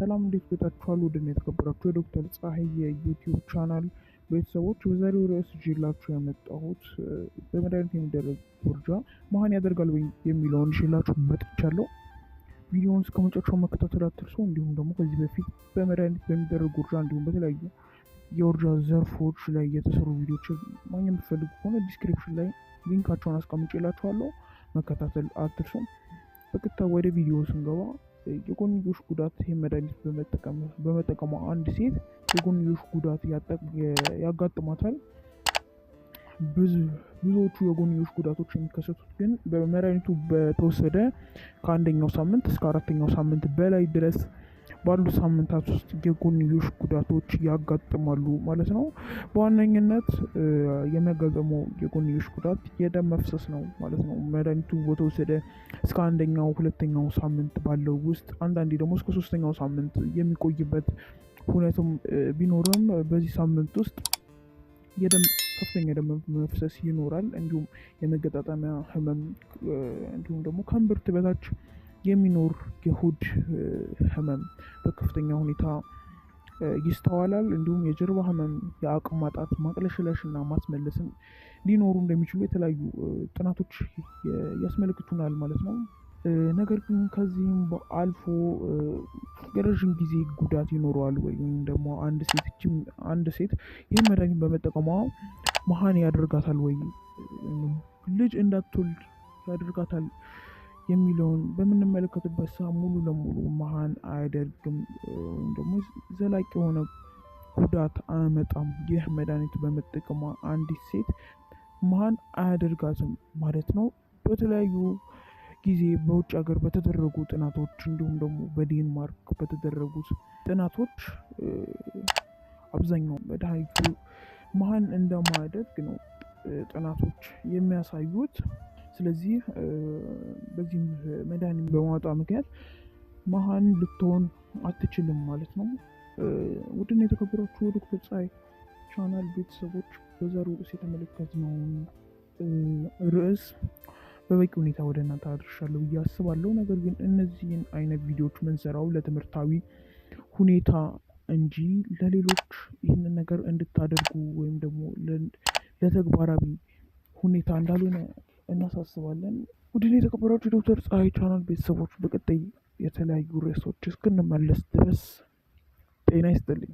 ሰላም እንዴት ቆይታችኋል? ውድና የተከበራችሁ የዶክተር ፀሐይ የዩቲዩብ ቻናል ቤተሰቦች በዛሬው ርዕስ ይዤላችሁ የመጣሁት በመድኃኒት የሚደረግ ውርጃ መሀን ያደርጋል ወይ የሚለውን ይዤላችሁ መጥቻለሁ። ቪዲዮውን እስከ መጨረሻው መከታተል አትርሱ። እንዲሁም ደግሞ ከዚህ በፊት በመድኃኒት በሚደረግ ውርጃ እንዲሁም በተለያዩ የውርጃ ዘርፎች ላይ የተሰሩ ቪዲዮችን ማግኘት የምትፈልጉ ከሆነ ዲስክሪፕሽን ላይ ሊንካቸውን አስቀምጬላችኋለሁ፣ መከታተል አትርሱ። በቀጥታ ወደ ቪዲዮ ስንገባ የጎንዮሽ ጉዳት ይህ መድኃኒት በመጠቀሟ አንድ ሴት የጎንዮሽ ጉዳት ያጋጥማታል። ብዙዎቹ የጎንዮሽ ጉዳቶች የሚከሰቱት ግን በመድኃኒቱ በተወሰደ ከአንደኛው ሳምንት እስከ አራተኛው ሳምንት በላይ ድረስ ባሉ ሳምንታት ውስጥ የጎንዮሽ ጉዳቶች ያጋጥማሉ ማለት ነው። በዋነኝነት የሚያጋጥመው የጎንዮሽ ጉዳት የደም መፍሰስ ነው ማለት ነው። መድኃኒቱ በተወሰደ እስከ አንደኛው ሁለተኛው ሳምንት ባለው ውስጥ አንዳንዴ ደግሞ እስከ ሶስተኛው ሳምንት የሚቆይበት ሁኔታም ቢኖርም በዚህ ሳምንት ውስጥ ከፍተኛ የደም መፍሰስ ይኖራል። እንዲሁም የመገጣጠሚያ ህመም እንዲሁም ደግሞ ከእምብርት በታች የሚኖር የሆድ ህመም በከፍተኛ ሁኔታ ይስተዋላል። እንዲሁም የጀርባ ህመም፣ የአቅም ማጣት፣ ማቅለሽለሽ እና ማስመለስን ሊኖሩ እንደሚችሉ የተለያዩ ጥናቶች ያስመለክቱናል ማለት ነው። ነገር ግን ከዚህም አልፎ የረዥም ጊዜ ጉዳት ይኖረዋል ወይም ደግሞ አንድ ሴት ይህን መድኃኒት በመጠቀሟ መሀን ያደርጋታል ወይ ልጅ እንዳትወልድ ያደርጋታል የሚለውን በምንመለከትበት ሰዓት ሙሉ ለሙሉ መሀን አያደርግም ወይም ደግሞ ዘላቂ የሆነ ጉዳት አያመጣም። ይህ መድኃኒት በመጠቀሟ አንዲት ሴት መሀን አያደርጋትም ማለት ነው። በተለያዩ ጊዜ በውጭ ሀገር በተደረጉ ጥናቶች እንዲሁም ደግሞ በዴንማርክ በተደረጉት ጥናቶች አብዛኛው መድኃኒቱ መሀን እንደማያደርግ ነው ጥናቶች የሚያሳዩት። ስለዚህ በዚህም መድኃኒት በማውጣት ምክንያት መሀን ልትሆን አትችልም ማለት ነው። ውድና የተከበራችሁ ዶክተር ፀሐይ ቻናል ቤተሰቦች በዛሬው ርዕስ የተመለከትነውን ርዕስ በበቂ ሁኔታ ወደ እናንተ አድርሻለሁ ብዬ አስባለሁ። ነገር ግን እነዚህን አይነት ቪዲዮዎች ምንሰራው ለትምህርታዊ ሁኔታ እንጂ ለሌሎች ይህንን ነገር እንድታደርጉ ወይም ደግሞ ለተግባራዊ ሁኔታ እንዳልሆነ እናሳስባለን። ውድና የተከበራችሁ ዶክተር ፀሐይ ቻናል ቤተሰቦች በቀጣይ የተለያዩ ርዕሶች እስክንመለስ ድረስ ጤና ይስጥልኝ።